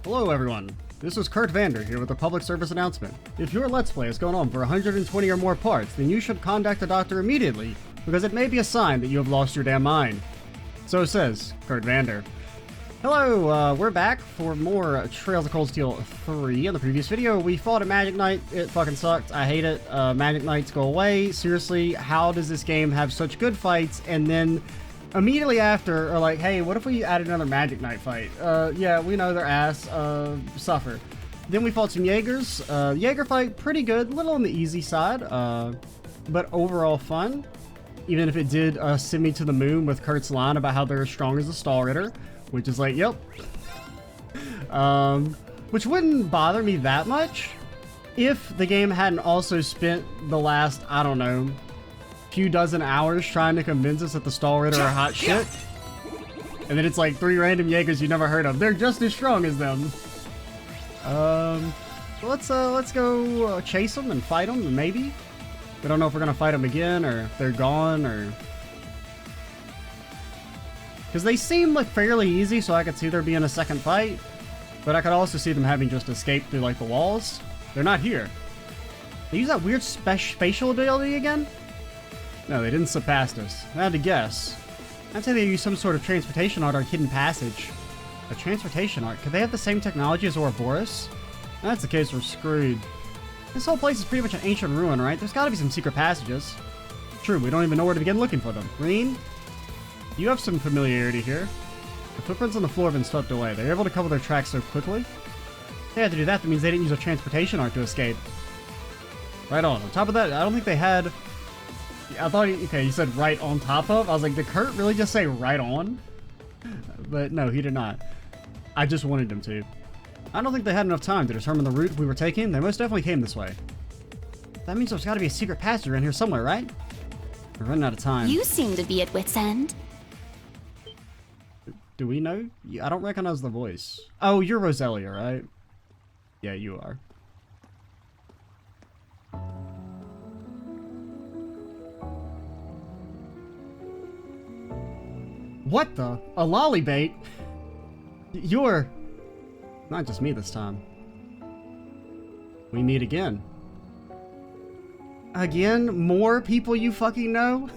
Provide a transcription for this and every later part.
Hello everyone, this is Kurt Vander here with a public service announcement. If your Let's Play has gone on for 120 or more parts, then you should contact a doctor immediately, because it may be a sign that you have lost your damn mind. So says Kurt Vander. Hello, we're back for more Trails of Cold Steel 3. In the previous video, we fought a Magic Knight. It fucking sucked. I hate it. Magic Knights go away. Seriously, how does this game have such good fights and then immediately after are like, hey, what if we added another Magic Knight fight? Yeah, we know their ass, suffer. Then we fought some Jaegers. Jaeger fight, pretty good, little on the easy side, but overall fun. Even if it did send me to the moon with Kurt's line about how they're as strong as a Stall Ritter, which is like, yep. Which wouldn't bother me that much if the game hadn't also spent the last, I don't know, few dozen hours trying to convince us that the Stall Ritter are hot shit. And then it's like 3 random Jaegers you never heard of. They're just as strong as them. So let's go chase them and fight them, and maybe. We don't know if we're gonna fight them again, or if they're gone, or... Because they seem like fairly easy, so I could see there being a second fight. But I could also see them having just escaped through like the walls. They're not here. They use that weird spatial ability again? No, they didn't slip past us. I had to guess. I'd say they use some sort of transportation art or hidden passage. A transportation art? Could they have the same technology as Ouroboros? If that's the case, we're screwed. This whole place is pretty much an ancient ruin, right? There's gotta be some secret passages. True, we don't even know where to begin looking for them. Green? You have some familiarity here. The footprints on the floor have been swept away. They're able to cover their tracks so quickly. If they had to do that, that means they didn't use a transportation art to escape. Right on. On top of that, I don't think they had... I thought, okay, you said right on top of? I was like, did Kurt really just say right on? But no, he did not. I just wanted him to. I don't think they had enough time to determine the route we were taking. They most definitely came this way. That means there's got to be a secret passage around here somewhere, right? We're running out of time. You seem to be at wit's end. Do we know? I don't recognize the voice. Oh, you're Roselia, right? Yeah, you are. What the? A lollybait? You're... Not just me this time. We meet again. Again? More people you fucking know?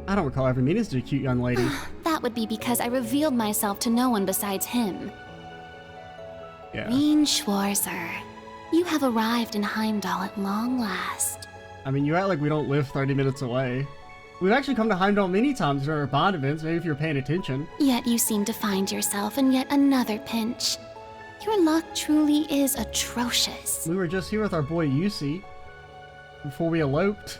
I don't recall ever meeting such a cute young lady. That would be because I revealed myself to no one besides him. Yeah. Reen Schwarzer, you have arrived in Heimdall at long last. I mean, you act like we don't live 30 minutes away. We've actually come to Heimdall many times during our bond events, maybe if you're paying attention. Yet you seem to find yourself in yet another pinch. Your luck truly is atrocious. We were just here with our boy Yusi before we eloped.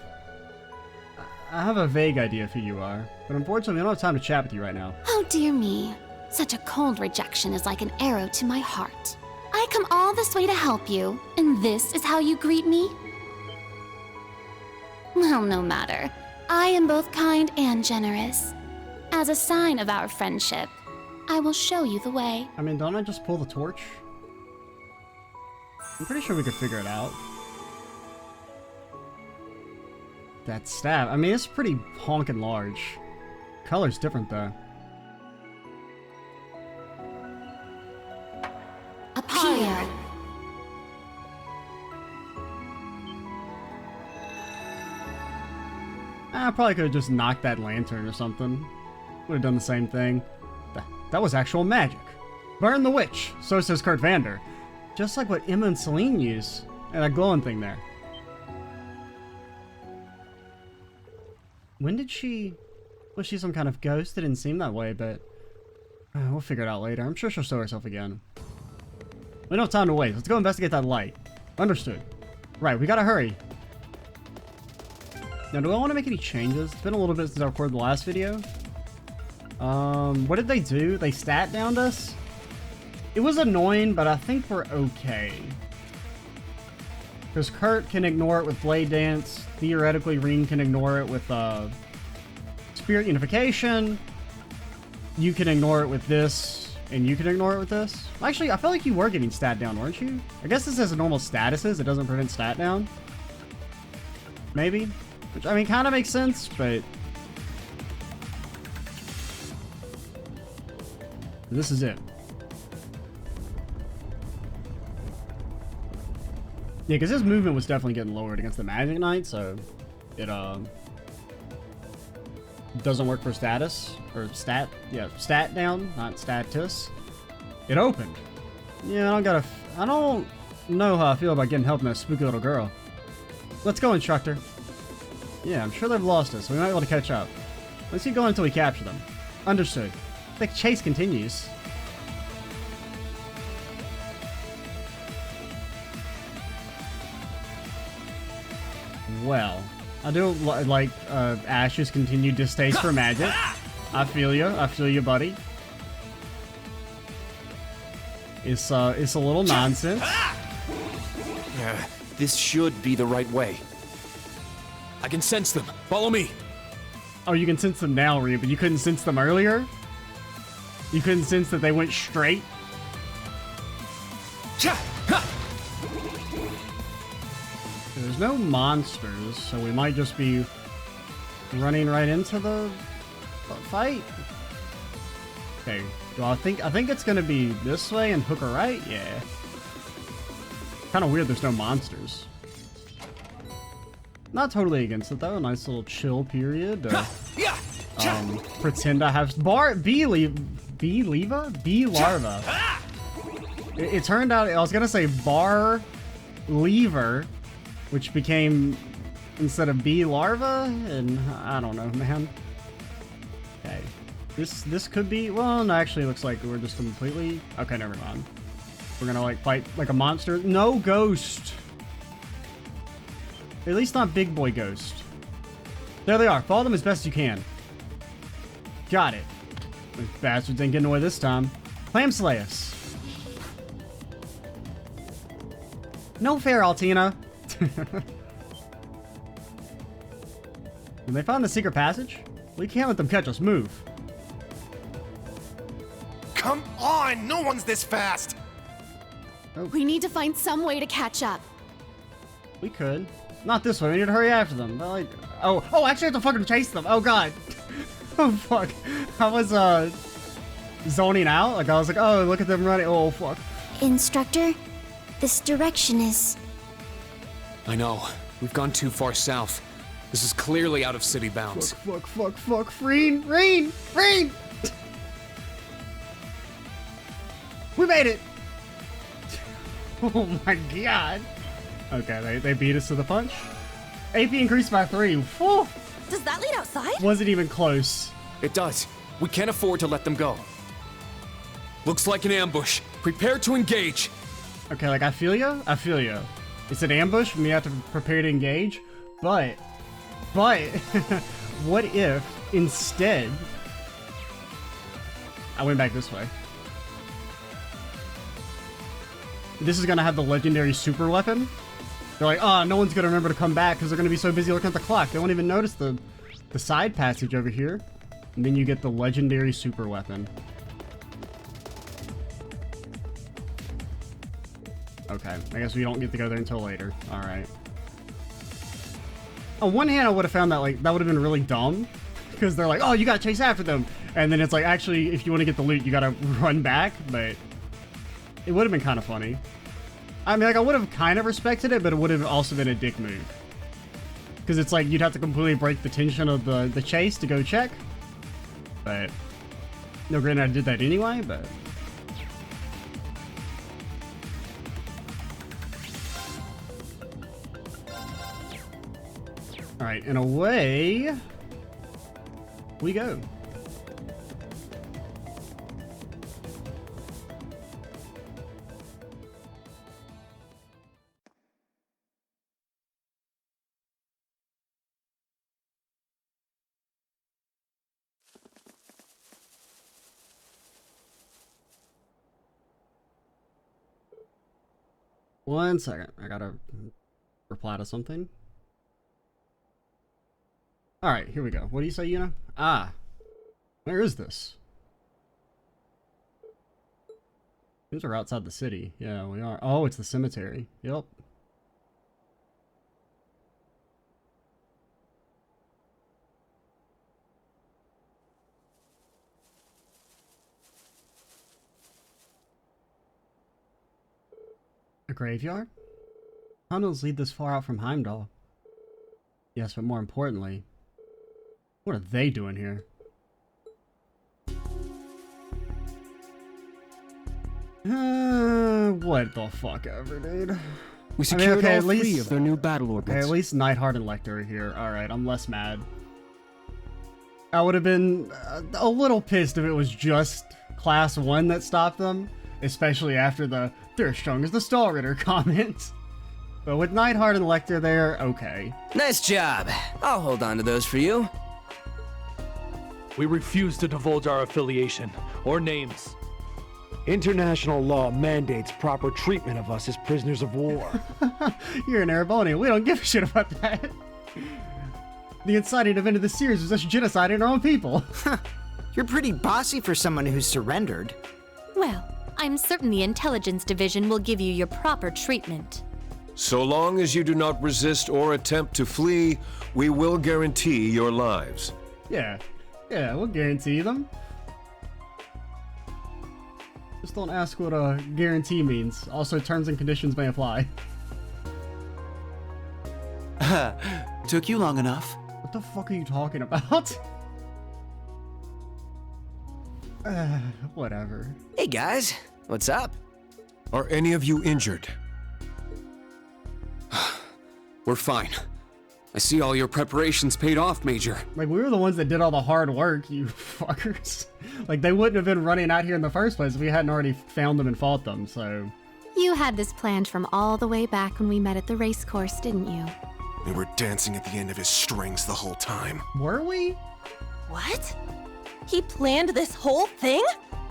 I have a vague idea of who you are, but unfortunately I don't have time to chat with you right now. Oh dear me. Such a cold rejection is like an arrow to my heart. I come all this way to help you, and this is how you greet me? Well, no matter. I am both kind and generous. As a sign of our friendship, I will show you the way. I mean, don't I just pull the torch? I'm pretty sure we could figure it out. That staff, I mean, it's pretty honking large. Color's different though. Appear. I probably could have just knocked that lantern or something. Would have done the same thing. That was actual magic. Burn the witch, so says Kurt Vander. Just like what Emma and Celine use. And that glowing thing there. When did she... Was she some kind of ghost? It didn't seem that way, but... we'll figure it out later. I'm sure she'll show herself again. We don't have time to waste. Let's go investigate that light. Understood. Right, we gotta hurry. Now, do I want to make any changes? It's been a little bit since I recorded the last video. What did they do? They stat downed us? It was annoying, but I think we're okay. Because Kurt can ignore it with Blade Dance. Theoretically, Reen can ignore it with Spirit Unification. You can ignore it with this, and you can ignore it with this. Actually, I felt like you were getting stat down, weren't you? I guess this has normal statuses. It doesn't prevent stat down. Maybe? Which, I mean, kind of makes sense, but... This is it. Yeah, because his movement was definitely getting lowered against the Magic Knight, so it doesn't work for status or stat. Yeah, stat down, not status. It opened. Yeah, I don't know how I feel about getting help from that spooky little girl. Let's go, instructor. Yeah, I'm sure they've lost us, so we might be able to catch up. Let's keep going until we capture them. Understood. The chase continues. Well, I do like Ash's continued distaste for magic. I feel you, buddy. It's a little nonsense. This should be the right way. I can sense them. Follow me. Oh, you can sense them now, Ryu, but you couldn't sense them earlier? You couldn't sense that they went straight? There's no monsters, so we might just be running right into the fight. Okay, I think it's gonna be this way and hook her right? Yeah. Kind of weird there's no monsters. Not totally against it though, a nice little chill period. Pretend I have bee larva. It turned out, I was gonna say bar lever, which became, instead of bee larva, and I don't know, man. Okay. This could be, well, no, actually it looks like we're just completely, okay, never mind. We're gonna like fight like a monster. No ghost. At least not big boy ghost. There they are. Follow them as best you can. Got it. These bastards ain't getting away this time. Clam slay us. No fair, Altina. When they found the secret passage, we can't let them catch us. Move. Come on! No one's this fast! Oh. We need to find some way to catch up. We could. Not this way. We need to hurry after them. But like, oh, actually, I have to fucking chase them. Oh god. Oh fuck. I was zoning out. Like I was like, oh, look at them running. Oh fuck. Instructor, this direction is... I know. We've gone too far south. This is clearly out of city bounds. Fuck. Rain. We made it. Oh my god. Okay, they beat us to the punch. AP increased by 3. Whew. Does that lead outside? Wasn't even close. It does. We can't afford to let them go. Looks like an ambush. Prepare to engage. Okay, like I feel you. It's an ambush and we have to prepare to engage. But what if instead I went back this way? This is gonna have the legendary super weapon. They're like, oh, no one's gonna remember to come back because they're gonna be so busy looking at the clock. They won't even notice the side passage over here. And then you get the legendary super weapon. Okay, I guess we don't get to go there until later. All right. On one hand, I would have found that like that would have been really dumb because they're like, oh, you gotta chase after them, and then it's like, actually, if you want to get the loot, you gotta run back. But it would have been kind of funny. I mean, like, I would have kind of respected it, but it would have also been a dick move. Because it's like, you'd have to completely break the tension of the chase to go check. But, no, granted, I did that anyway, but... Alright, and away we go. One second, I gotta reply to something. Alright, here we go. What do you say, Yuna? Ah, where is this? These are outside the city. Yeah, we are. Oh, it's the cemetery. Yep. A graveyard? Tunnels lead this far out from Heimdall. Yes, but more importantly, what are they doing here? What the fuck ever, dude. We secured okay, all three of their new battle Okay, orbits. at least Neidhart and Lecter are here. Alright, I'm less mad. I would have been a little pissed if it was just Class 1 that stopped them, especially after the "they're as strong as the Star Ritter" comment. But with Neidhart and Lecter there, okay. Nice job. I'll hold on to those for you. We refuse to divulge our affiliation or names. International law mandates proper treatment of us as prisoners of war. You're an Erebonian. We don't give a shit about that. The inciting event of the series was just genociding our own people. You're pretty bossy for someone who's surrendered. Well, I'm certain the Intelligence Division will give you your proper treatment. So long as you do not resist or attempt to flee, we will guarantee your lives. Yeah, we'll guarantee them. Just don't ask what a guarantee means. Also, terms and conditions may apply. Took you long enough. What the fuck are you talking about? Whatever. Hey guys, what's up? Are any of you injured? We're fine. I see all your preparations paid off, Major. Like, we were the ones that did all the hard work, you fuckers. Like, they wouldn't have been running out here in the first place if we hadn't already found them and fought them, so... You had this planned from all the way back when we met at the race course, didn't you? We were dancing at the end of his strings the whole time. Were we? What? He planned this whole thing?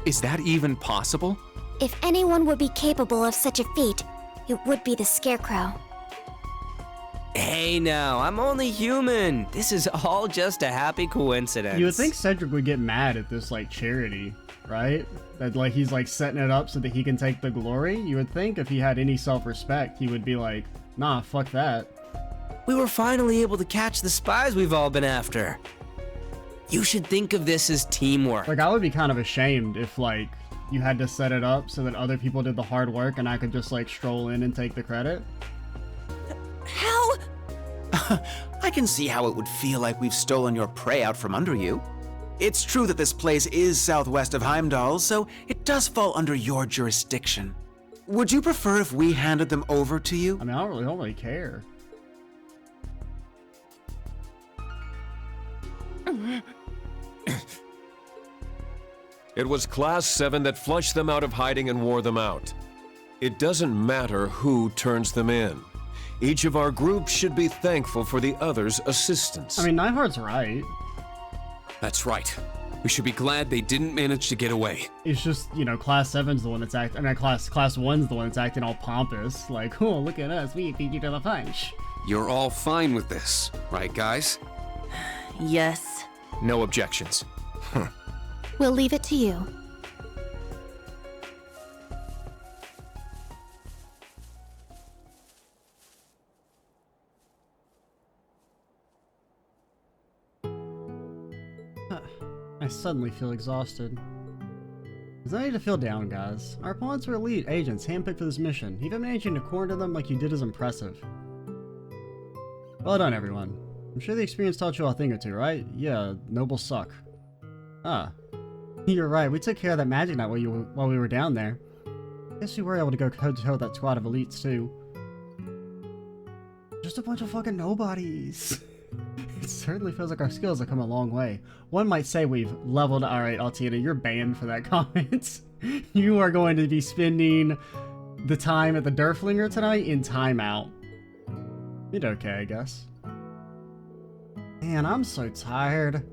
Is that even possible? If anyone would be capable of such a feat, it would be the Scarecrow. Hey now, I'm only human. This is all just a happy coincidence. You would think Cedric would get mad at this, like, charity, right? That, like, he's, like, setting it up so that he can take the glory? You would think if he had any self-respect, he would be like, nah, fuck that. We were finally able to catch the spies we've all been after. You should think of this as teamwork. Like, I would be kind of ashamed if, like, you had to set it up so that other people did the hard work and I could just, like, stroll in and take the credit. How? I can see how it would feel like we've stolen your prey out from under you. It's true that this place is southwest of Heimdall, so it does fall under your jurisdiction. Would you prefer if we handed them over to you? I mean, I don't really care. It was Class 7 that flushed them out of hiding and wore them out. It doesn't matter who turns them in. Each of our groups should be thankful for the other's assistance. I mean, Neidhart's right. That's right. We should be glad they didn't manage to get away. It's just, you know, Class 7's the one that's acting, I mean, Class 1's the one that's acting all pompous. Like, oh, look at us, we beat you to the punch. You're all fine with this, right, guys? Yes. No objections. We'll leave it to you. I suddenly feel exhausted. There's no need to feel down, guys. Our opponents were elite agents handpicked for this mission. Even managing to corner them like you did is impressive. Well done, everyone. I'm sure the experience taught you all a thing or two, right? Yeah, nobles suck. Ah. You're right, we took care of that magic night while we were down there. Guess we were able to go toe-to-toe with that squad of elites, too. Just a bunch of fucking nobodies. It certainly feels like our skills have come a long way. One might say we've leveled. Alright, Altina, you're banned for that comment. You are going to be spending the time at the Derflinger tonight in timeout. You'd okay, I guess. Man, I'm so tired.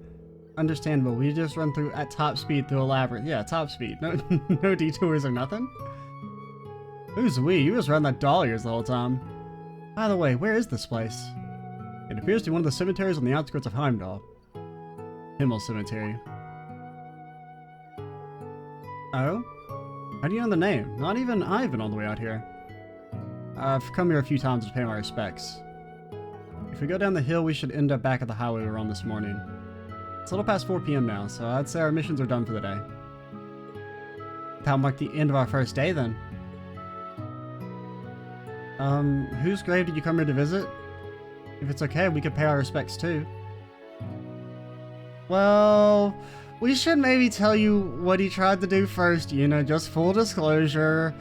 Understandable, we just run through at top speed through a labyrinth. Yeah, top speed. No, no detours or nothing. Who's we? You just run that doll ears the whole time. By the way, where is this place? It appears to be one of the cemeteries on the outskirts of Heimdall. Himmel Cemetery. Oh? How do you know the name? Not even I've been all the way out here. I've come here a few times to pay my respects. If we go down the hill, we should end up back at the highway we were on this morning. It's a little past 4 p.m. now, so I'd say our missions are done for the day. That'll mark the end of our first day, then. Whose grave did you come here to visit? If it's okay, we could pay our respects too. Well, we should maybe tell you what he tried to do first, you know, just full disclosure.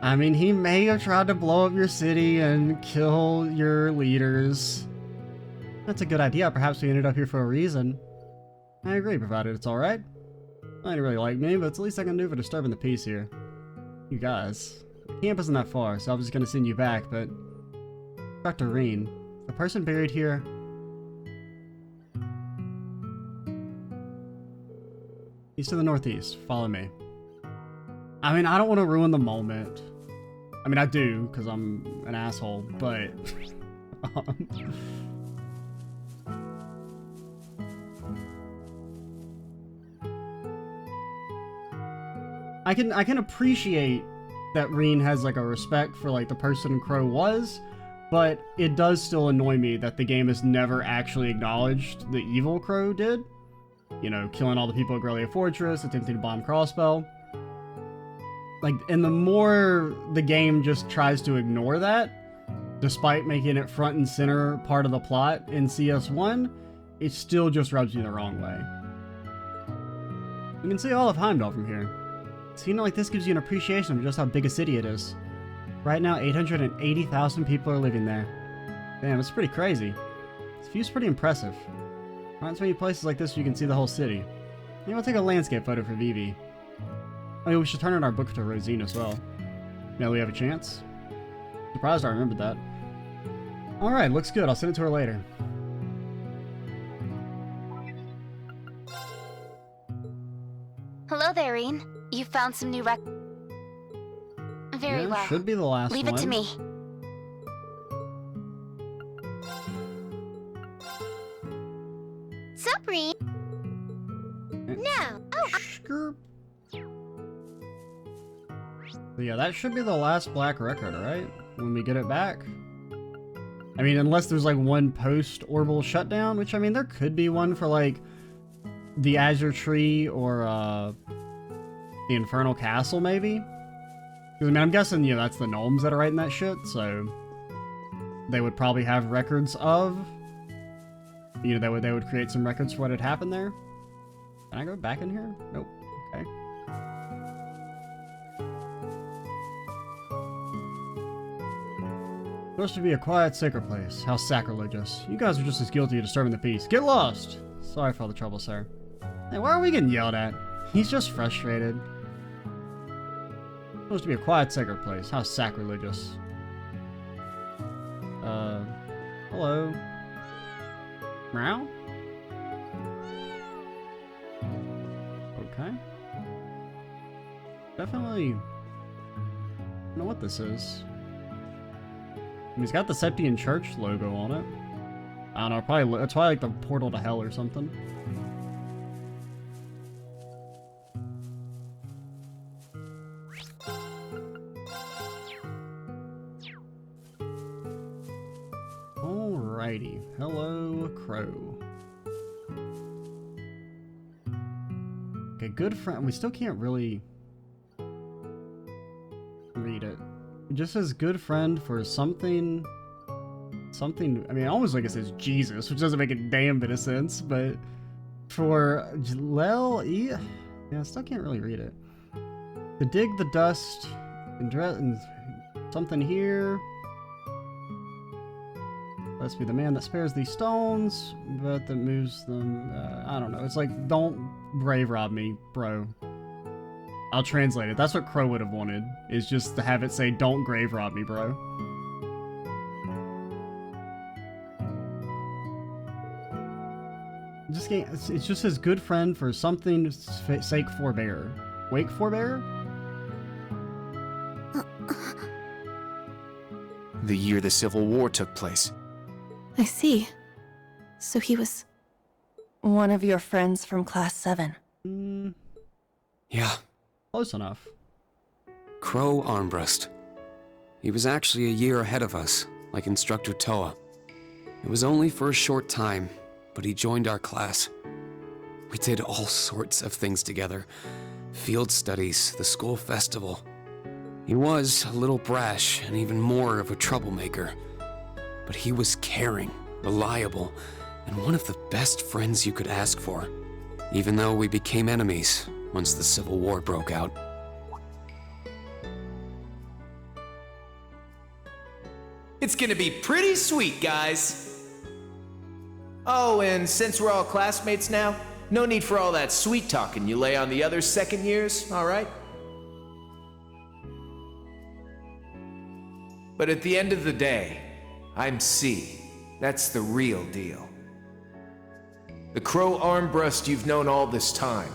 I mean, he may have tried to blow up your city and kill your leaders. That's a good idea. Perhaps we ended up here for a reason. I agree, provided it's alright. I didn't really like me, but it's the least I can do for disturbing the peace here. You guys. The camp isn't that far, so I was just gonna send you back, but... Dr. Reen, the person buried here... He's to the northeast. Follow me. I mean, I don't want to ruin the moment. I mean, I do, because I'm an asshole, but... I can appreciate that Reen has like a respect for like the person Crow was, but it does still annoy me that the game has never actually acknowledged the evil Crow did. You know, killing all the people at Roselia Fortress, attempting to bomb Crossbell. Like, and the more the game just tries to ignore that, despite making it front and center part of the plot in CS1, it still just rubs me the wrong way. You can see all of Heimdall from here. Seeing like this gives you an appreciation of just how big a city it is. Right now, 880,000 people are living there. Damn, it's pretty crazy. This view's pretty impressive. Aren't so many places like this where you can see the whole city. Maybe we'll take a landscape photo for Vivi. Oh yeah, we should turn in our book to Rosine as well. Now we have a chance. Surprised I remembered that. Alright, looks good. I'll send it to her later. Hello there, Reen. You found some new Very yeah, well. Should be the last Leave one. it to me. Sup, Reen? No. Oh. Skirp. So yeah, that should be the last black record, right? When we get it back. I mean, unless there's like one post-orbital shutdown, which I mean, there could be one for like the Azure Tree or the Infernal Castle, maybe. Because I mean, I'm guessing, you know, that's the gnomes that are writing that shit, so they would probably have records of. You know, they would create some records for what had happened there. Can I go back in here? Nope. Okay. Supposed to be a quiet, sacred place. How sacrilegious. You guys are just as guilty of disturbing the peace. Get lost! Sorry for all the trouble, sir. Hey, why are we getting yelled at? He's just frustrated. Supposed to be a quiet, sacred place. How sacrilegious. Hello? Meow? Okay. Definitely... I don't know what this is. He's got the Septian Church logo on it. I don't know, probably it's probably like the portal to hell or something. Alrighty. Hello, Crow. Okay, good friend. We still can't really read it. It just says good friend for something. I mean, almost like it says Jesus, which doesn't make a damn bit of sense, but for Jalel, yeah, I still can't really read it. To dig the dust and something here. Let's be the man that spares these stones, but that moves them. I don't know. It's like, don't grave rob me, bro. I'll translate it. That's what Crow would have wanted, is just to have it say, don't grave rob me, bro. Just it just says good friend for something sake forbear. Wake forbear? The year the Civil War took place. I see. So he was one of your friends from Class 7. Yeah. Close enough. Crow Armbrust. He was actually a year ahead of us, like Instructor Toa. It was only for a short time, but he joined our class. We did all sorts of things together. Field studies, the school festival. He was a little brash and even more of a troublemaker, but he was caring, reliable, and one of the best friends you could ask for, even though we became enemies once the Civil War broke out. It's gonna be pretty sweet, guys. Oh, and since we're all classmates now, no need for all that sweet talking you lay on the other second years, all right? But at the end of the day, I'm C. That's the real deal. The Crow Armbrust you've known all this time,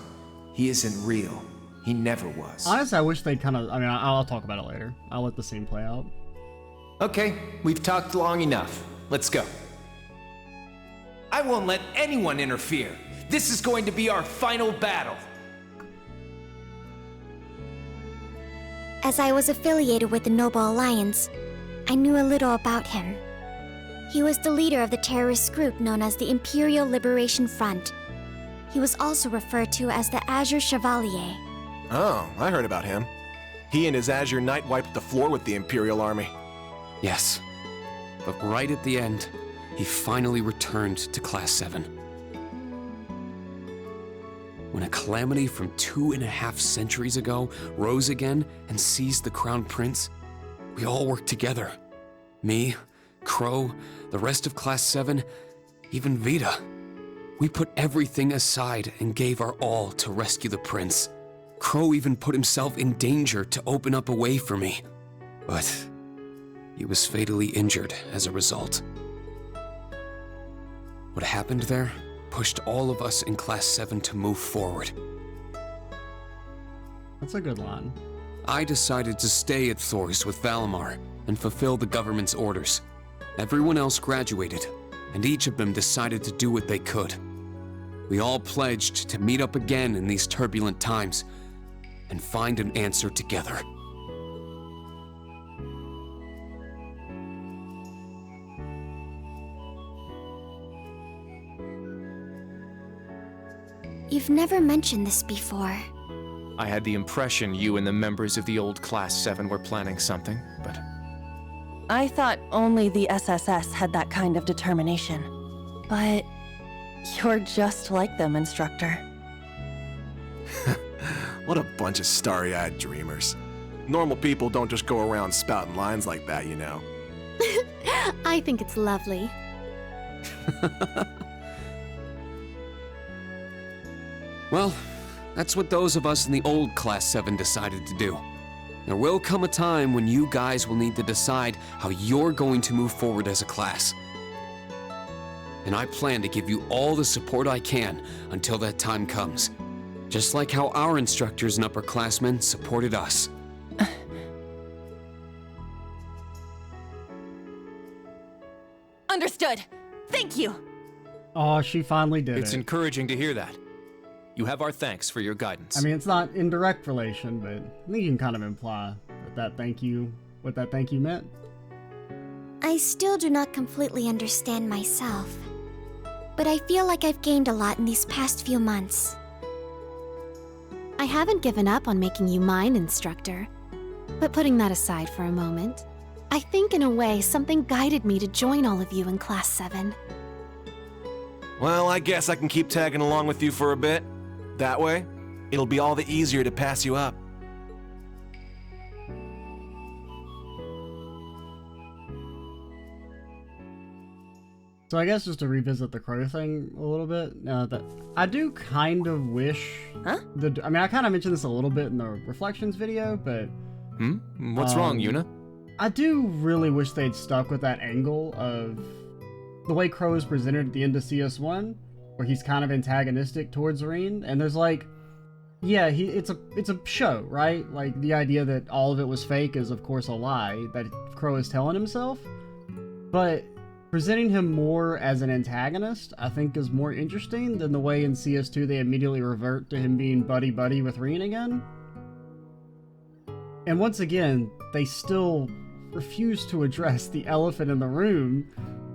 he isn't real. He never was. Honestly, I wish they'd kind of... I mean, I'll talk about it later. I'll let the scene play out. Okay, we've talked long enough. Let's go. I won't let anyone interfere. This is going to be our final battle. As I was affiliated with the Noble Alliance, I knew a little about him. He was the leader of the terrorist group known as the Imperial Liberation Front. He was also referred to as the Azure Chevalier. Oh, I heard about him. He and his Azure Knight wiped the floor with the Imperial Army. Yes, but right at the end, he finally returned to Class 7. When a calamity from 2.5 centuries ago rose again and seized the Crown Prince, we all worked together. Me, Crow, the rest of Class 7, even Vita. We put everything aside and gave our all to rescue the Prince. Crow even put himself in danger to open up a way for me. But he was fatally injured as a result. What happened there pushed all of us in Class 7 to move forward. That's a good line. I decided to stay at Thors with Valimar and fulfill the government's orders. Everyone else graduated, and each of them decided to do what they could. We all pledged to meet up again in these turbulent times and find an answer together. You've never mentioned this before. I had the impression you and the members of the old Class 7 were planning something, but... I thought only the SSS had that kind of determination. But you're just like them, Instructor. What a bunch of starry-eyed dreamers. Normal people don't just go around spouting lines like that, you know. I think it's lovely. Well, that's what those of us in the old Class 7 decided to do. There will come a time when you guys will need to decide how you're going to move forward as a class. And I plan to give you all the support I can until that time comes. Just like how our instructors and upperclassmen supported us. Understood. Thank you. Oh, she finally did it. It's encouraging to hear that. You have our thanks for your guidance. I mean, it's not in direct relation, but I think you can kind of imply that thank you, what that thank you meant. I still do not completely understand myself, but I feel like I've gained a lot in these past few months. I haven't given up on making you mine, Instructor. But putting that aside for a moment, I think in a way something guided me to join all of you in Class 7. Well, I guess I can keep tagging along with you for a bit. That way, it'll be all the easier to pass you up. So I guess just to revisit the Crow thing a little bit, that I do kind of wish... Huh? I mean, I kind of mentioned this a little bit in the Reflections video, but... What's wrong, Yuna? I do really wish they'd stuck with that angle of the way Crow is presented at the end of CS1, where he's kind of antagonistic towards Rean, and there's like... Yeah, it's a show, right? Like, the idea that all of it was fake is, of course, a lie that Crow is telling himself. But presenting him more as an antagonist, I think, is more interesting than the way in CS2 they immediately revert to him being buddy-buddy with Rean again. And once again, they still refuse to address the elephant in the room,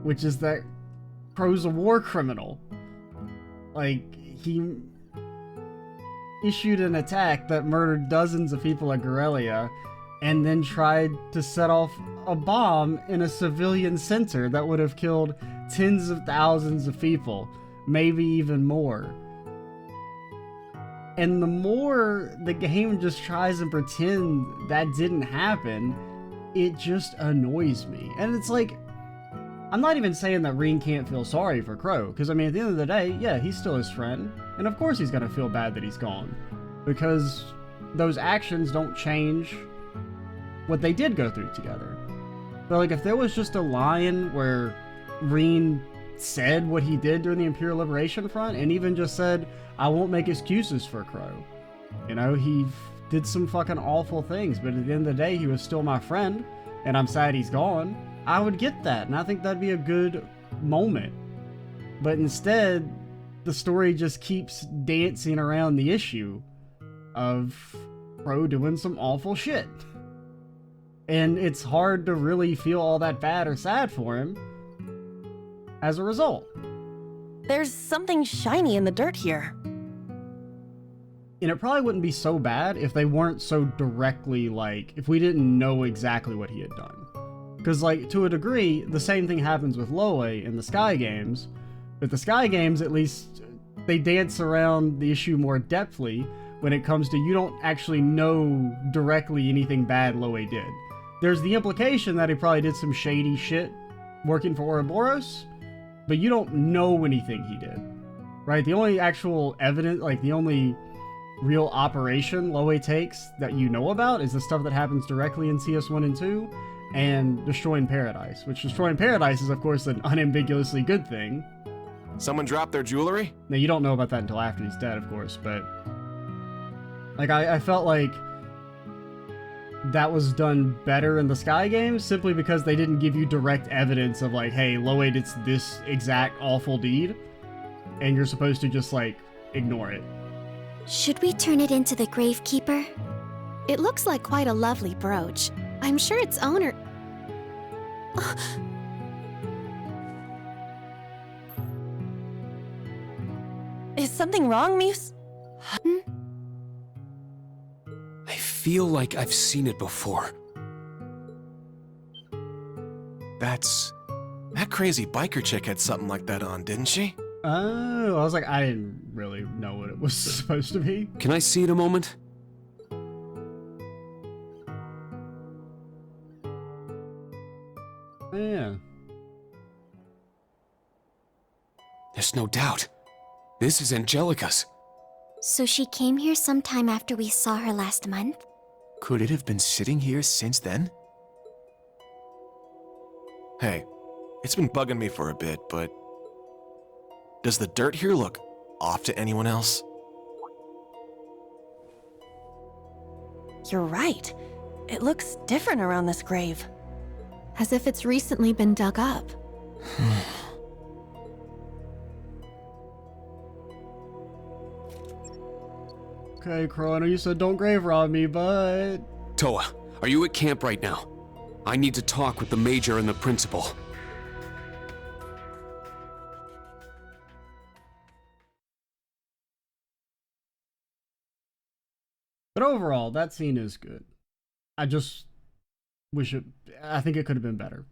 which is that Crow's a war criminal. Like, he issued an attack that murdered dozens of people at Roselia, and then tried to set off a bomb in a civilian center that would have killed tens of thousands of people, maybe even more. And the more the game just tries to pretend that didn't happen, it just annoys me. And it's like, I'm not even saying that Rean can't feel sorry for Crow, because I mean, at the end of the day, yeah, he's still his friend, and of course he's gonna feel bad that he's gone, because those actions don't change what they did go through together. But like, if there was just a line where Rean said what he did during the Imperial Liberation Front, and even just said, I won't make excuses for Crow. You know, he did some fucking awful things, but at the end of the day, he was still my friend, and I'm sad he's gone. I would get that, and I think that'd be a good moment. But instead, the story just keeps dancing around the issue of Crow doing some awful shit. And it's hard to really feel all that bad or sad for him as a result. There's something shiny in the dirt here. And it probably wouldn't be so bad if they weren't so directly, like, if we didn't know exactly what he had done. Because, like, to a degree, the same thing happens with Loe in the Sky games. But the Sky games, at least, they dance around the issue more depthly when it comes to you don't actually know directly anything bad Loe did. There's the implication that he probably did some shady shit working for Ouroboros, but you don't know anything he did, right? The only actual evidence, like the only real operation Loe takes that you know about is the stuff that happens directly in CS1 and 2 and Destroying Paradise, which Destroying Paradise is of course an unambiguously good thing. Someone dropped their jewelry? Now you don't know about that until after he's dead, of course, but like I felt like that was done better in the Sky games simply because they didn't give you direct evidence of like, hey, Loe did this exact awful deed, and you're supposed to just like ignore it. Should we turn it into the Gravekeeper? It looks like quite a lovely brooch. I'm sure its owner... Is something wrong, Muse? I feel like I've seen it before. That crazy biker chick had something like that on, didn't she? Oh, I was like, I didn't really know what it was supposed to be. Can I see it a moment? Yeah. There's no doubt. This is Angelica's. So she came here sometime after we saw her last month? Could it have been sitting here since then? Hey, it's been bugging me for a bit, but does the dirt here look off to anyone else? You're right. It looks different around this grave. As if it's recently been dug up. Okay, Crow, I know you said don't grave rob me, but... Toa, are you at camp right now? I need to talk with the Major and the Principal. But overall, that scene is good. I just wish it... I think it could have been better.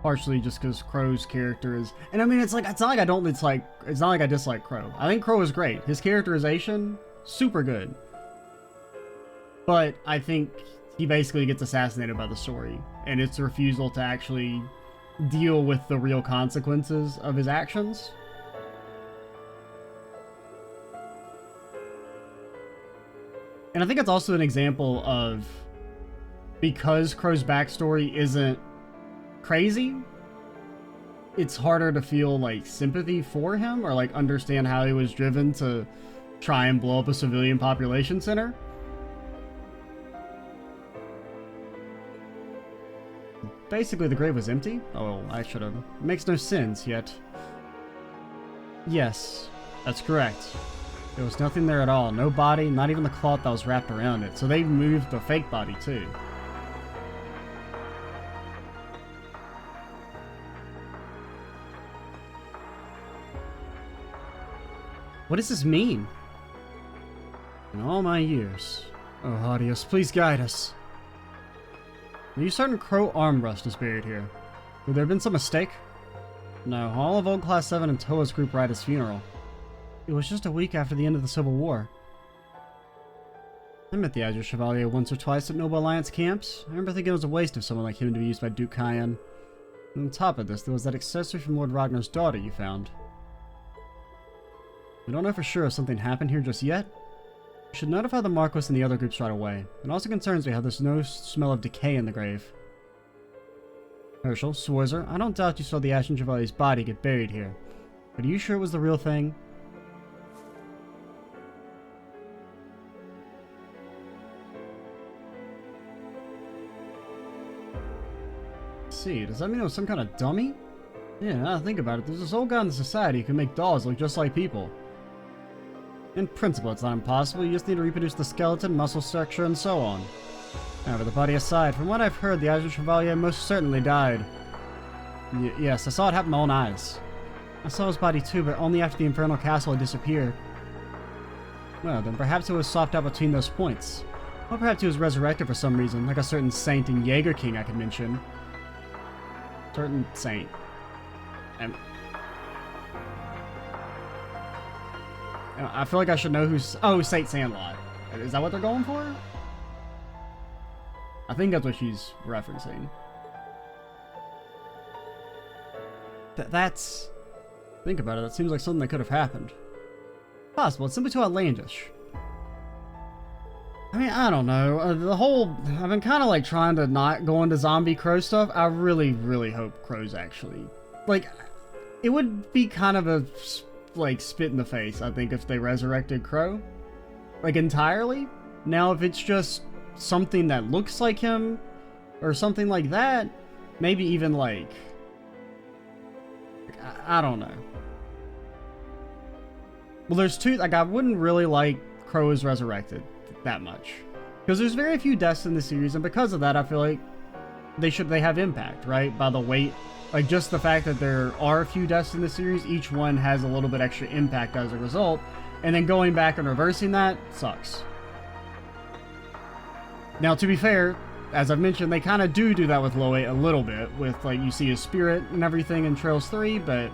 Partially just because Crow's character is... And I mean, it's not like I dislike Crow. I think Crow is great. His characterization, super good. But I think he basically gets assassinated by the story. And its refusal to actually deal with the real consequences of his actions. And I think it's also an example of, because Crow's backstory isn't crazy, it's harder to feel like sympathy for him or like understand how he was driven to try and blow up a civilian population center. Basically, the grave was empty. Oh, I should have. It makes no sense yet. Yes, that's correct. There was nothing there at all. No body, not even the cloth that was wrapped around it. So they moved the fake body too. What does this mean? In all my years. Oh, Audius, please guide us. Are you certain Crow Armbrust is buried here? Could there have been some mistake? No, all of Old Class 7 and Toa's group were at his funeral. It was just a week after the end of the Civil War. I met the Azure Chevalier once or twice at Noble Alliance camps. I remember thinking it was a waste of someone like him to be used by Duke Cayenne. And on top of this, there was that accessory from Lord Ragnar's daughter you found. We don't know for sure if something happened here just yet. We should notify the Marquis and the other groups right away. It also concerns me how there's no smell of decay in the grave. Herschel, Schwarzer, I don't doubt you saw the Ashen Chevalier's body get buried here. But are you sure it was the real thing? Let's see, does that mean it was some kind of dummy? Yeah, now that I think about it, there's this old guy in the society who can make dolls look just like people. In principle, it's not impossible, you just need to reproduce the skeleton, muscle structure, and so on. However, the body aside, from what I've heard, the Azure Chevalier most certainly died. Yes, I saw it happen with my own eyes. I saw his body too, but only after the Infernal Castle had disappeared. Well, then perhaps it was swapped out between those points. Or perhaps he was resurrected for some reason, like a certain saint in Jaeger King I could mention. Certain saint. I feel like I should know who's... Oh, Saint Sandlot. Is that what they're going for? I think that's what she's referencing. That's... Think about it, that seems like something that could have happened. Possible, it's simply too outlandish. I mean, I don't know. The whole... I've been kind of like trying to not go into zombie crow stuff. I really, really hope crows actually... Like, it would be kind of a... like spit in the face, I think, if they resurrected Crow, like entirely. Now, if it's just something that looks like him or something like that, maybe even like I don't know. Well, there's two, like, I wouldn't really like Crow is resurrected that much because there's very few deaths in the series, and because of that, I feel like they have impact, right? By the weight. Like, just the fact that there are a few deaths in the series, each one has a little bit extra impact as a result, and then going back and reversing that sucks. Now, to be fair, as I've mentioned, they kind of do that with Loe a little bit, with, like, you see his spirit and everything in Trails 3, but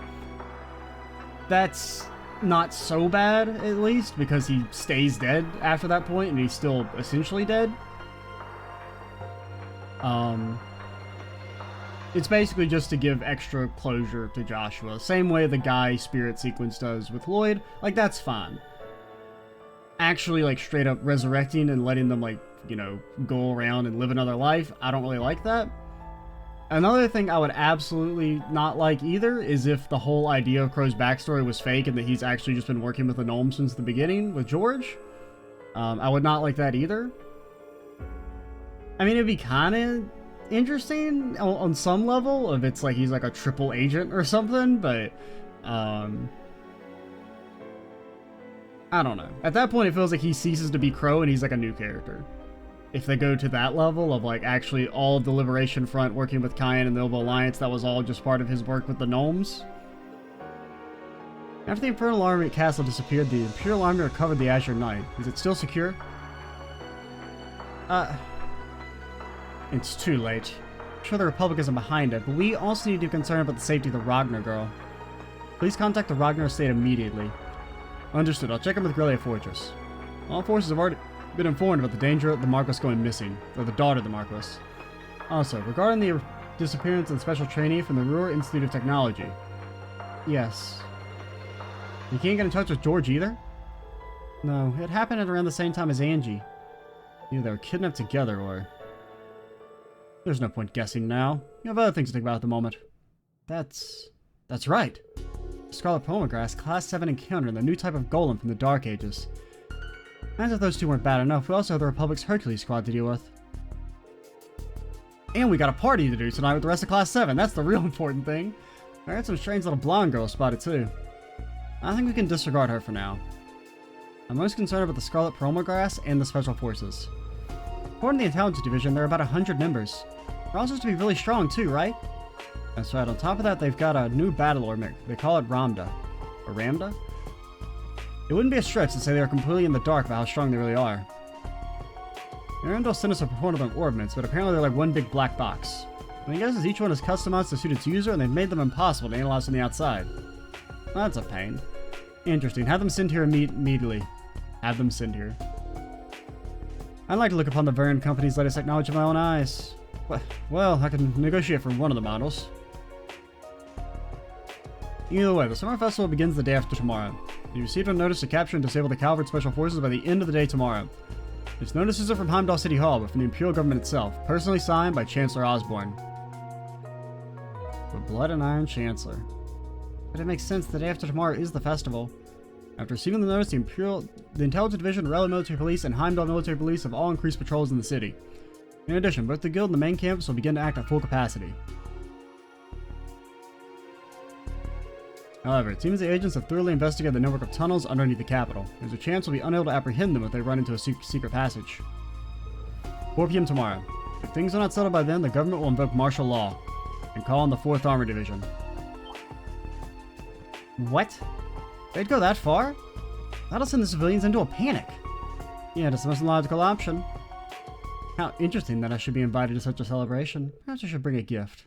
that's not so bad, at least, because he stays dead after that point, and he's still essentially dead. It's basically just to give extra closure to Joshua. Same way the guy spirit sequence does with Lloyd. Like, that's fine. Actually, like, straight up resurrecting and letting them, like, you know, go around and live another life, I don't really like that. Another thing I would absolutely not like either is if the whole idea of Crow's backstory was fake and that he's actually just been working with the gnome since the beginning with George. I would not like that either. I mean, it'd be kind of interesting on some level if it's like he's like a triple agent or something, but I don't know. At that point, it feels like he ceases to be Crow and he's like a new character. If they go to that level of like actually all of the Liberation Front working with Cayenne and the Noble Alliance, that was all just part of his work with the gnomes. After the Infernal Army at Castle disappeared, the Imperial Army recovered the Azure Knight. Is it still secure? It's too late. I'm sure the Republic isn't behind it, but we also need to be concerned about the safety of the Ragnar girl. Please contact the Ragnar estate immediately. Understood. I'll check in with Grelia Fortress. All forces have already been informed about the danger of the Marquis going missing, or the daughter of the Marquis. Also, regarding the disappearance of the special trainee from the Ruhr Institute of Technology. Yes. You can't get in touch with George either? No, it happened at around the same time as Angie. Either they were kidnapped together, or... There's no point guessing now. You have other things to think about at the moment. That's right. Scarlet Pomegranate, Class 7 encounter, the new type of golem from the Dark Ages. As if those two weren't bad enough, we also have the Republic's Hercules squad to deal with. And we got a party to do tonight with the rest of Class 7. That's the real important thing. I heard some strange little blonde girl spotted too. I think we can disregard her for now. I'm most concerned about the Scarlet Pomegranate and the Special Forces. According to the Intelligence Division, there are about 100 members. They're all supposed to be really strong too, right? That's right. On top of that, they've got a new battle ornament. They call it Ramda. Or Ramda? It wouldn't be a stretch to say they are completely in the dark about how strong they really are. Arendelle sent us a proponent of orbments, but apparently they're like one big black box. My guess is each one is customized to suit its user, and they've made them impossible to analyze from the outside. Well, that's a pain. Interesting. Have them send here immediately. Have them send here. I'd like to look upon the Verne Company's latest technology with my own eyes. Well, I can negotiate for one of the models. Either way, the Summer Festival begins the day after tomorrow. You received a notice to capture and disable the Calvard Special Forces by the end of the day tomorrow. This notice isn't from Heimdall City Hall, but from the Imperial Government itself, personally signed by Chancellor Osborne. The Blood and Iron Chancellor. But it makes sense, the day after tomorrow is the festival. After receiving the notice, the Intelligence Division, Raleigh Military Police, and Heimdall Military Police have all increased patrols in the city. In addition, both the Guild and the main campus will begin to act at full capacity. However, it seems the agents have thoroughly investigated the network of tunnels underneath the capital. There's a chance we'll be unable to apprehend them if they run into a secret passage. 4 p.m. tomorrow. If things are not settled by then, the government will invoke martial law and call on the 4th Armor Division. What? They'd go that far? That'll send the civilians into a panic. Yeah, that's the most logical option. How interesting that I should be invited to such a celebration. Perhaps I should bring a gift.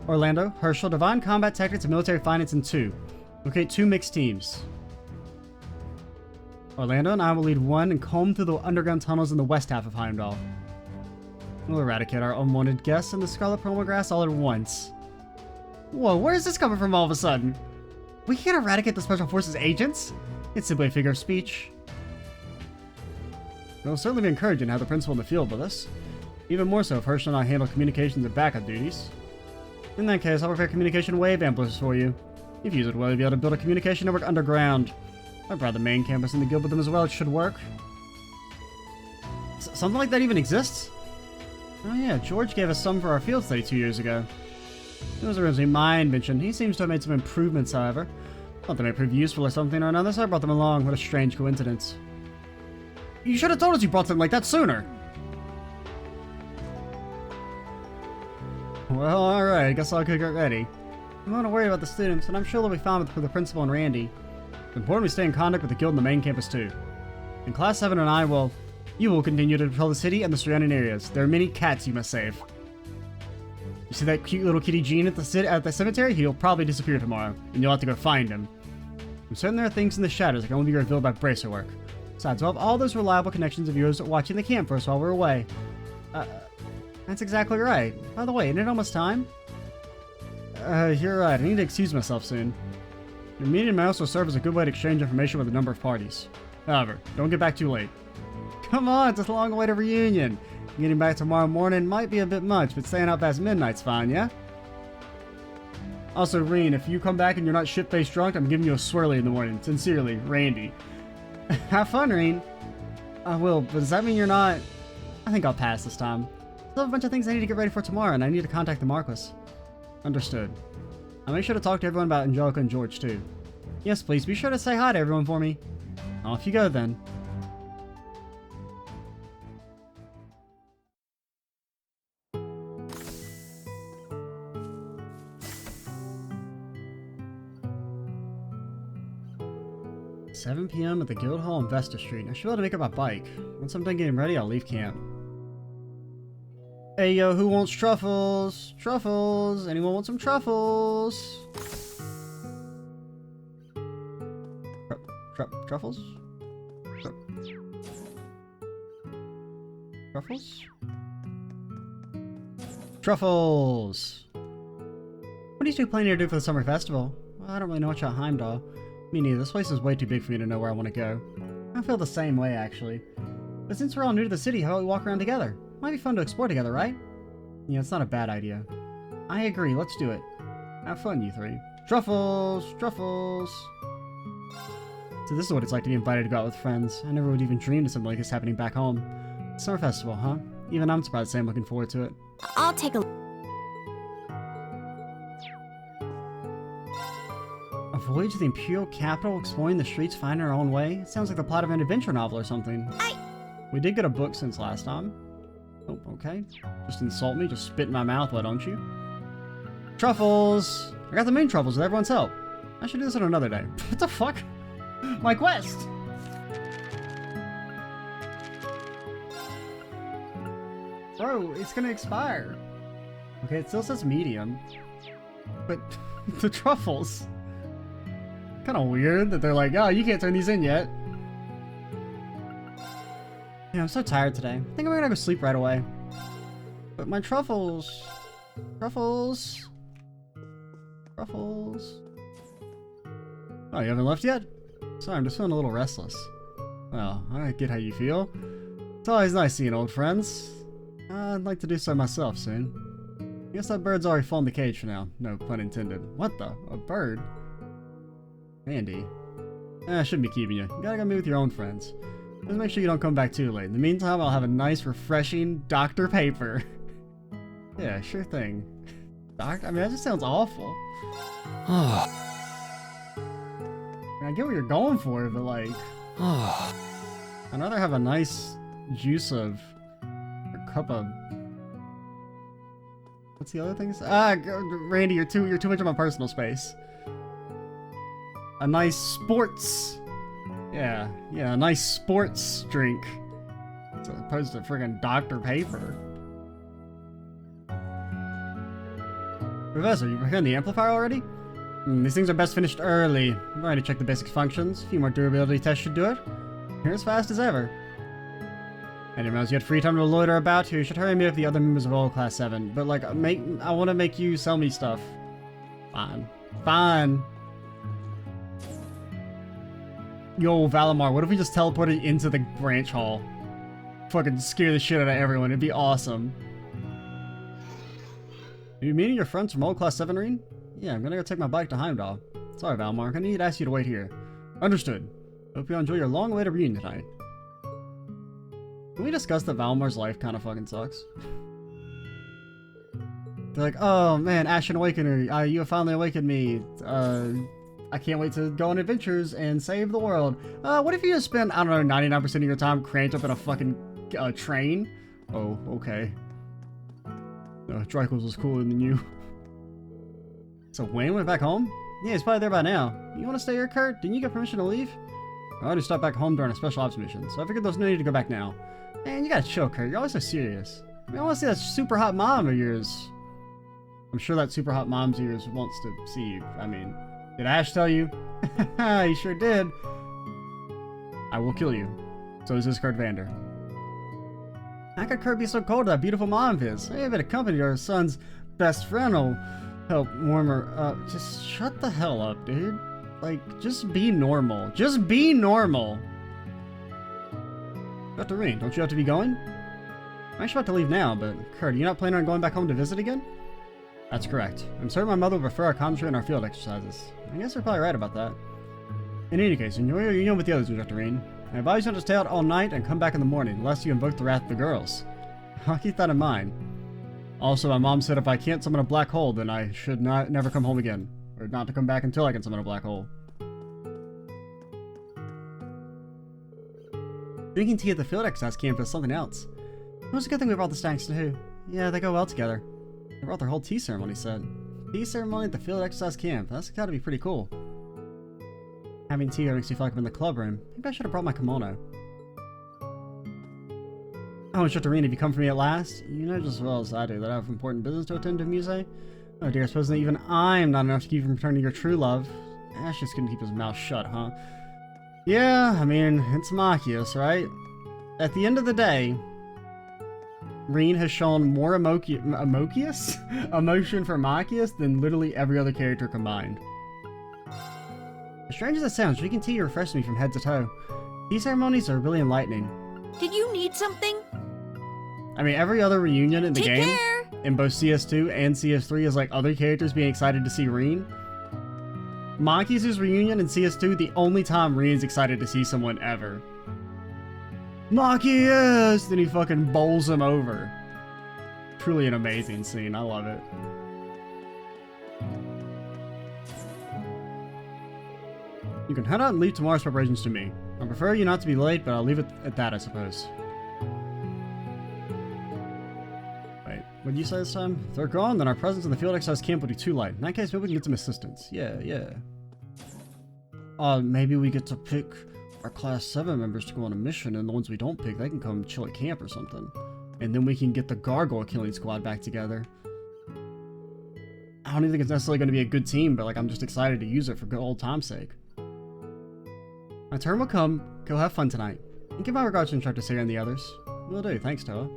Orlando, Herschel, Divine Combat Tactics and Military Finance in 2. Locate 2 mixed teams. Orlando and I will lead one and comb through the underground tunnels in the west half of Heimdall. We'll eradicate our unwanted guests and the Scarlet Permagrass all at once. Whoa, where is this coming from all of a sudden? We can't eradicate the Special Forces agents? It's simply a figure of speech. It will certainly be encouraging to have the principal in the field with us. Even more so if Herschel and I handle communications and backup duties. In that case, I'll prepare communication wave amplifiers for you. If you use it well, you'll be able to build a communication network underground. I brought the main campus and the guild with them as well. It should work. Something like that even exists? Oh yeah, George gave us some for our field study 2 years ago. It was originally my invention. He seems to have made some improvements, however. Thought they may prove useful or something or another, so I brought them along. What a strange coincidence. You should have told us you brought something like that sooner! Well, alright, I guess I'll go get ready. I'm not to worry about the students, and I'm sure they'll be fine with the principal and Randy. It's important we stay in contact with the guild and the main campus too. And Class 7 and I will... You will continue to patrol the city and the surrounding areas. There are many cats you must save. You see that cute little kitty Jean at the cemetery? He'll probably disappear tomorrow, and you'll have to go find him. I'm certain there are things in the shadows that can only be revealed by bracer work. Besides, we'll have all those reliable connections of yours watching the camp for us while we're away. That's exactly right. By the way, isn't it almost time? You're right. I need to excuse myself soon. Your meeting may also serve as a good way to exchange information with a number of parties. However, don't get back too late. Come on, it's a long-awaited reunion. Getting back tomorrow morning might be a bit much, but staying out past midnight's fine, yeah? Also, Reen, if you come back and you're not shit-faced drunk, I'm giving you a swirly in the morning. Sincerely, Randy. Have fun, Reen. I will, but does that mean you're not... I think I'll pass this time. Still have a bunch of things I need to get ready for tomorrow, and I need to contact the Marquis. Understood. I'll make sure to talk to everyone about Angelica and George, too. Yes, please, be sure to say hi to everyone for me. Off you go, then. $7 p.m. at the Guild Hall on Vesta Street. I should be able to make up my bike. Once I'm done getting ready, I'll leave camp. Hey yo, who wants truffles? Truffles! Anyone want some truffles? Truffles? Truffles? Truffles! What are you two planning to do for the summer festival? Well, I don't really know much about Heimdall. Me neither. This place is way too big for me to know where I want to go. I feel the same way, actually. But since we're all new to the city, how about we walk around together? Might be fun to explore together, right? Yeah, it's not a bad idea. I agree, let's do it. Have fun, you three. Truffles! Truffles! So this is what it's like to be invited to go out with friends. I never would even dream of something like this happening back home. Summer festival, huh? Even I'm surprised to say I'm looking forward to it. I'll take a... A voyage to the Imperial Capital, exploring the streets, finding our own way? It sounds like the plot of an adventure novel or something. We did get a book since last time. Oh, okay. Just insult me, just spit in my mouth, why don't you? Truffles! I got the main truffles with everyone's help. I should do this on another day. What the fuck? My quest! Bro, it's gonna expire. Okay, it still says medium. But the truffles. Kinda weird that they're like, oh, you can't turn these in yet. Yeah, I'm so tired today. I think I'm gonna go sleep right away. But my truffles... Truffles... Truffles... Oh, you haven't left yet? Sorry, I'm just feeling a little restless. Well, I get how you feel. It's always nice seeing old friends. I'd like to do so myself soon. I guess that bird's already fallen the cage for now. No pun intended. What the? A bird? Andy. I shouldn't be keeping you. You gotta go meet with your own friends. Just make sure you don't come back too late. In the meantime, I'll have a nice, refreshing Dr. Paper. Yeah, sure thing. I mean, that just sounds awful. I get what you're going for, but like... I'd rather have a nice juice of... a cup of... What's the other things? Randy, you're too much of my personal space. A nice sports... Yeah, a nice sports drink. As opposed to friggin' Dr. Paper. Professor, you prepared the amplifier already? These things are best finished early. I've already checked the basic functions. A few more durability tests should do it. You're as fast as ever. Anyway, as you had free time to loiter about, you should hurry and meet up with the other members of Old Class 7. But like, I want to make you sell me stuff. Fine. Fine. Yo, Valimar, what if we just teleported into the branch hall? Fucking scare the shit out of everyone. It'd be awesome. Are you meeting your friends from Old Class 7, Reen? Yeah, I'm gonna go take my bike to Heimdall. Sorry, Valimar, I need to ask you to wait here. Understood. Hope you enjoy your long-awaited reunion tonight. Can we discuss that Valimar's life kind of fucking sucks? They're like, oh man, Ashen Awakener, you have finally awakened me. I can't wait to go on adventures and save the world. What if you just spend, I don't know, 99% of your time cranked up in a fucking train? Oh, okay. No, Drycles was cooler than you. So Wayne went back home? Yeah, he's probably there by now. You want to stay here, Kurt? Didn't you get permission to leave? I already stopped back home during a special ops mission, so I figured there's no need to go back now. Man, you gotta chill, Kurt. You're always so serious. I mean, I want to see that super hot mom of yours. I'm sure that super hot mom's of yours wants to see you. I mean, did Ash tell you? He sure did. I will kill you. So is this Kurt Vander. How could Kurt be so cold to that beautiful mom of his? Maybe a bit of company to her son's best friend will help warm her up. Just shut the hell up, dude. Like, just be normal. Just be normal. Dr. Reen, don't you have to be going? I'm actually about to leave now, but Kurt, are you not planning on going back home to visit again? That's correct. I'm certain my mother would prefer our concentrate on our field exercises. I guess they're probably right about that. In any case, enjoy your union with the others, Dr. Reen. I advise you not to stay out all night and come back in the morning, lest you invoke the wrath of the girls. I'll keep that in mind. Also, my mom said if I can't summon a black hole, then I should never come home again. Or not to come back until I can summon a black hole. Drinking tea at the field exercise camp is something else. It was a good thing we brought the stacks too. Yeah, they go well together. They brought their whole tea ceremony set. Tea ceremony at the field exercise camp. That's gotta be pretty cool. Having tea makes me feel like I'm in the club room. Maybe I should have brought my kimono. Oh, Instructor Reen, have you come for me at last? You know just as well as I do that I have important business to attend to, Muse. Oh dear, I suppose that even I'm not enough to keep from returning your true love. Ash just couldn't keep his mouth shut, huh? Yeah, I mean, it's Machias, right? At the end of the day, Reen has shown more emotion for Machias than literally every other character combined. As strange as it sounds, drinking tea refreshes me from head to toe. Tea ceremonies are really enlightening. Did you need something? I mean, every other reunion in the game, in both CS2 and CS3, is like other characters being excited to see Reen. Machias' reunion in CS2, the only time Reen's excited to see someone ever. Machias! Then he fucking bowls him over. Truly an amazing scene, I love it. You can head out and leave tomorrow's preparations to me. I prefer you not to be late, but I'll leave it at that, I suppose. Wait, what did you say this time? If they're gone, then our presence in the field exercise camp will be too light. In that case, maybe we can get some assistance. Yeah. maybe we get to pick our Class 7 members to go on a mission, and the ones we don't pick, they can come chill at camp or something. And then we can get the Gargoyle Killing Squad back together. I don't even think it's necessarily going to be a good team, but like I'm just excited to use it for good old time's sake. My turn will come. Go have fun tonight. And give my regards to Instructor Sarah and the others. Will do. Thanks, Toa.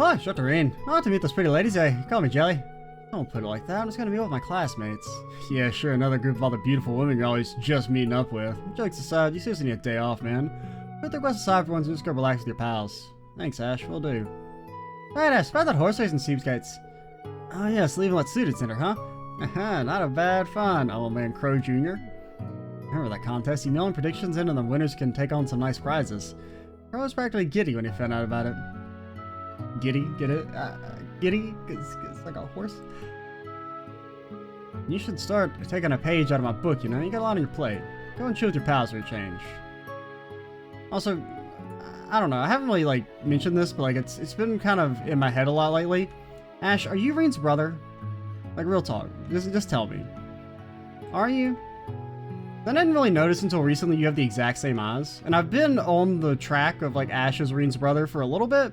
Oh, Instructor Rain. I want to meet those pretty ladies. Call me Jelly. Don't put it like that. I'm just going to be with my classmates. Yeah, sure. Another group of all the beautiful women you're always just meeting up with. Jokes aside, you seriously need a day off, man. Put the request aside for once and just go relax with your pals. Thanks, Ash. Will do. Alright, Ash. About that horse race in Seepsgates. Oh, yes. Leaving what student center, huh? Not a bad fun, old man Crow Jr. Remember that contest? You mailing predictions in and the winners can take on some nice prizes. Crow was practically giddy when he found out about it. Giddy? Get it? Giddy? It's like a horse? You should start taking a page out of my book, you know? You got a lot on your plate. Go and chill with your pals for a change. Also, I don't know. I haven't really, like, mentioned this, but, like, it's been kind of in my head a lot lately. Ash, are you Reen's brother? Like, real talk. Just tell me. Are you? I didn't really notice until recently you have the exact same eyes. And I've been on the track of, like, Ash as Reen's brother for a little bit.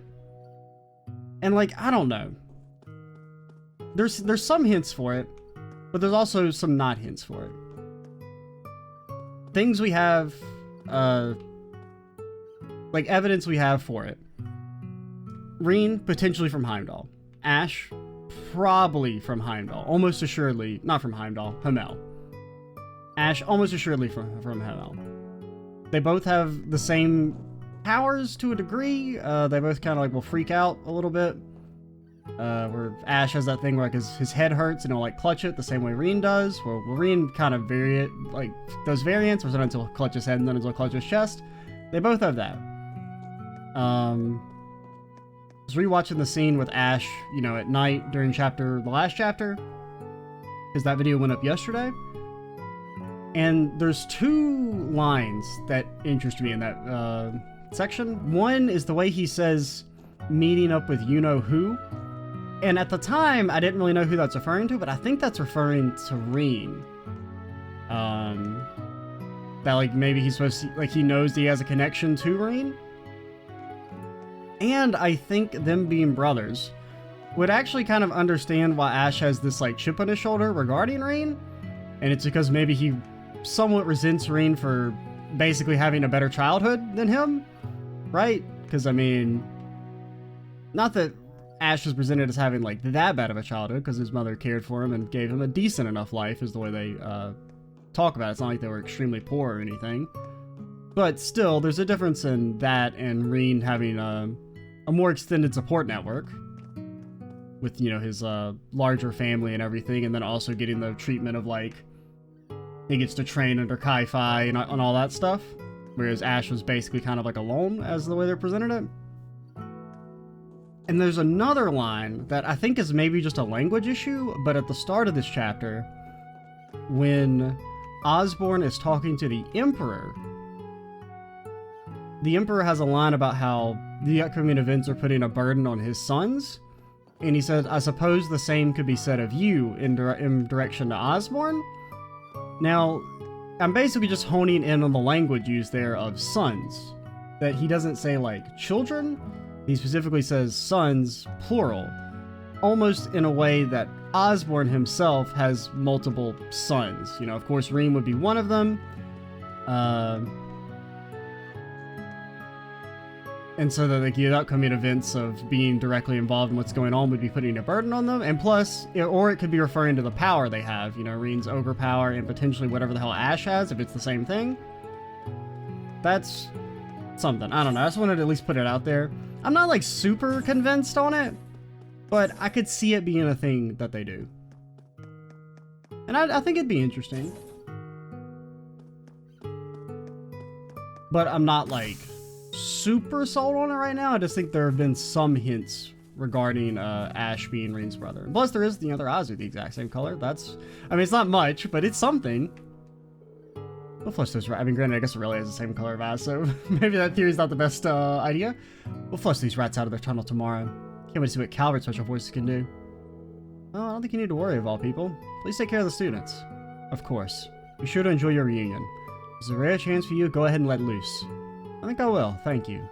And, like, I don't know. There's some hints for it, but there's also some not hints for it. Things we have, like, evidence we have for it. Reen, potentially from Heimdall. Ash, probably from Heimdall. Almost assuredly, not from Heimdall, Hamel. Ash, almost assuredly from Hamel. They both have the same powers to a degree. They both kind of like will freak out a little bit. Where Ash has that thing where like his head hurts and he'll like clutch it the same way Reen does. Where Reen kind of does variants where sometimes he'll clutch his head and then he'll clutch his chest. They both have that. I was rewatching the scene with Ash, you know, at night during the last chapter, because that video went up yesterday. And there's two lines that interest me in that section. One is the way he says, meeting up with you-know-who. And at the time, I didn't really know who that's referring to, but I think that's referring to Reen. That, like, maybe he's supposed to, like, he knows that he has a connection to Reen. And I think them being brothers would actually kind of understand why Ash has this, like, chip on his shoulder regarding Reen. And it's because maybe he somewhat resents Reen for basically having a better childhood than him, right? Because, I mean, not that Ash was presented as having, like, that bad of a childhood, because his mother cared for him and gave him a decent enough life, is the way they talk about it. It's not like they were extremely poor or anything. But still, there's a difference in that and Reen having a more extended support network with, you know, his larger family and everything, and then also getting the treatment of, like, he gets to train under Kai-Fi and all that stuff, whereas Ash was basically kind of like alone, as the way they presented it. And there's another line that I think is maybe just a language issue, but at the start of this chapter, when Osborn is talking to the Emperor has a line about how the upcoming events are putting a burden on his sons, and he said, I suppose the same could be said of you in direction to Osborn. Now, I'm basically just honing in on the language used there of sons, that he doesn't say, like, children. He specifically says sons, plural, almost in a way that Osborn himself has multiple sons. You know, of course, Reen would be one of them. And so that, like, the upcoming events of being directly involved in what's going on would be putting a burden on them. And plus, or it could be referring to the power they have. You know, Reen's ogre power and potentially whatever the hell Ash has, if it's the same thing. That's something. I don't know. I just wanted to at least put it out there. I'm not, like, super convinced on it, but I could see it being a thing that they do. And I think it'd be interesting. But I'm not, like, super sold on it right now. I just think there have been some hints regarding Ash being Reen's brother. And plus, there is, you know, their eyes are the exact same color. That's, I mean, it's not much, but it's something. We'll flush those. I mean, granted, I guess it really has the same color of eyes, so maybe that theory's not the best idea. We'll flush these rats out of their tunnel tomorrow. Can't wait to see what Calvert special voices can do. Well, I don't think you need to worry of all people. Please take care of the students. Of course. Be sure to enjoy your reunion. If there's a rare chance for you, go ahead and let loose. I think I will, thank you.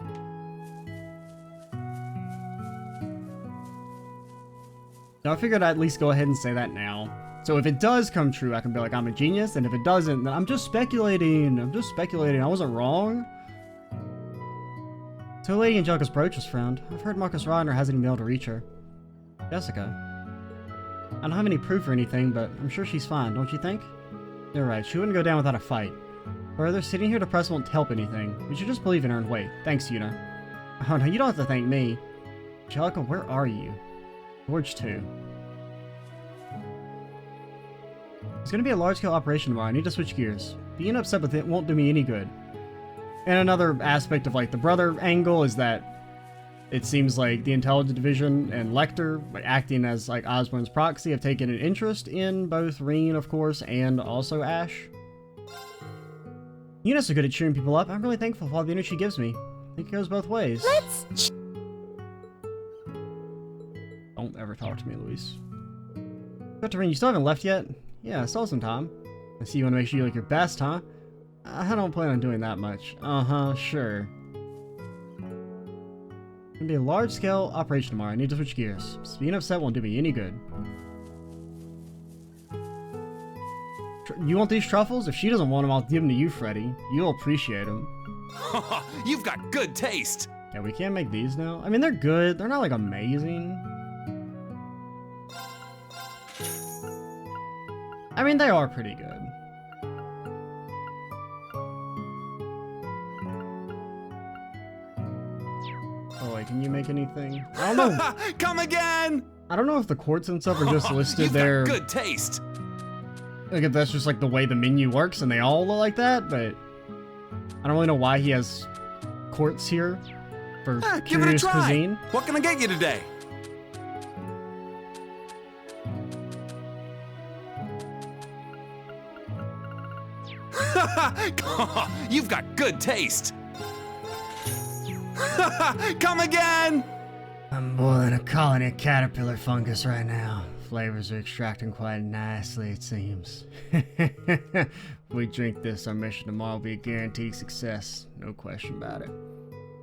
Now I figured I'd at least go ahead and say that now. So if it does come true, I can be like, I'm a genius, and if it doesn't, then I'm just speculating. I wasn't wrong. So Lady Angelica's brooch was found. I've heard Marcus Rodner hasn't even been able to reach her. Jessica. I don't have any proof or anything, but I'm sure she's fine, don't you think? You're right, she wouldn't go down without a fight. Further, sitting here depressed won't help anything. You should just believe in her and wait. Thanks, Yuna. Oh no, you don't have to thank me. Angelica, where are you? Forge 2. It's gonna be a large-scale operation tomorrow. I need to switch gears. Being upset with it won't do me any good. And another aspect of like the brother angle is that it seems like the Intelligence Division and Lecter, like, acting as like Osborn's proxy, have taken an interest in both Reen, of course, and also Ash. Yuna's so good at cheering people up. I'm really thankful for all the energy she gives me. I think it goes both ways. Don't ever talk to me, Luis. Dr. Reen, you still haven't left yet? Yeah, still some time. I see you want to make sure you look your best, huh? I don't plan on doing that much. Uh-huh, sure. It's gonna be a large-scale operation tomorrow. I need to switch gears. Being upset won't do me any good. You want these truffles? If she doesn't want them, I'll give them to you, Freddy. You'll appreciate them. You've got good taste! Yeah, we can't make these now. I mean, they're good. They're not, like, amazing. I mean, they are pretty good. Oh, wait, can you make anything? I don't know. Come again! I don't know if the quartz and stuff are just listed You've there. got good taste! Like, if that's just, like, the way the menu works and they all look like that, but I don't really know why he has quartz here for Give it a curious try! cuisine. What can I get you today? You've got good taste! Come again! I'm boiling a colony of caterpillar fungus right now. Flavors are extracting quite nicely, it seems. If we drink this, our mission tomorrow will be a guaranteed success. No question about it.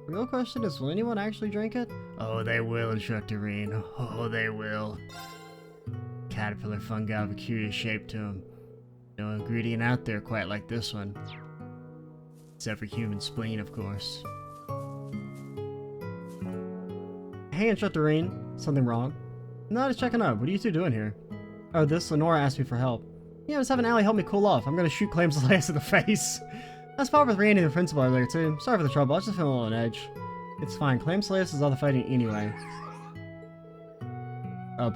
The real question is, will anyone actually drink it? Oh, they will, Instructor Reen. Oh, they will. Caterpillar fungi have a curious shape to them. No ingredient out there quite like this one. Except for human spleen, of course. Hey, Instructor Reen. Something wrong? No, just checking up. What are you two doing here? Oh, this Lenora asked me for help. Yeah, I was having Allie help me cool off. I'm gonna shoot Clams Elias in the face. I spotted with Randy the principal earlier too. Sorry for the trouble, I was just feeling a little on edge. It's fine, Clams Elias is all the fighting anyway.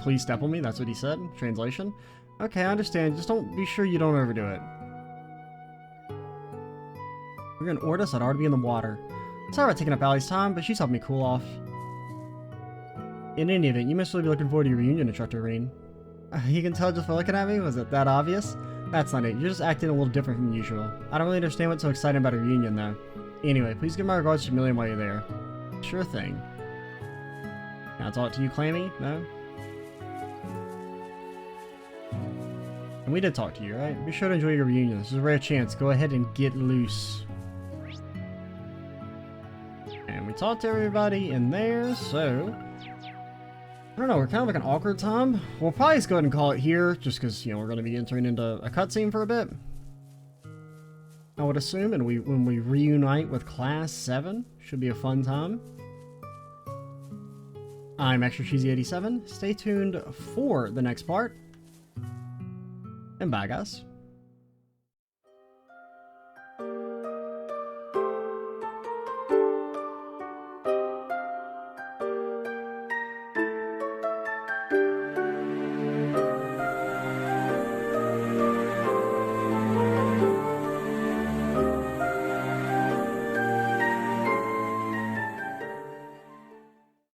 Please step on me, that's what he said. Translation. Okay, I understand. Just don't be sure you don't overdo it. We're gonna order us, I'd already be in the water. Sorry about taking up Allie's time, but she's helped me cool off. In any event, you must really be looking forward to your reunion, Instructor Reen. You can tell just by looking at me? Was it that obvious? That's not it. You're just acting a little different from usual. I don't really understand what's so exciting about a reunion, though. Anyway, please give my regards to Million while you're there. Sure thing. Can I talk to you, Clammy? No? And we did talk to you, right? Be sure to enjoy your reunion. This is a rare chance. Go ahead and get loose. And we talked to everybody in there, so... I don't know, we're kind of like an awkward time. We'll probably just go ahead and call it here, just because, you know, we're going to be entering into a cutscene for a bit. I would assume, and when we reunite with Class 7, should be a fun time. I'm Extra Cheesy 87. Stay tuned for the next part. And bye, guys.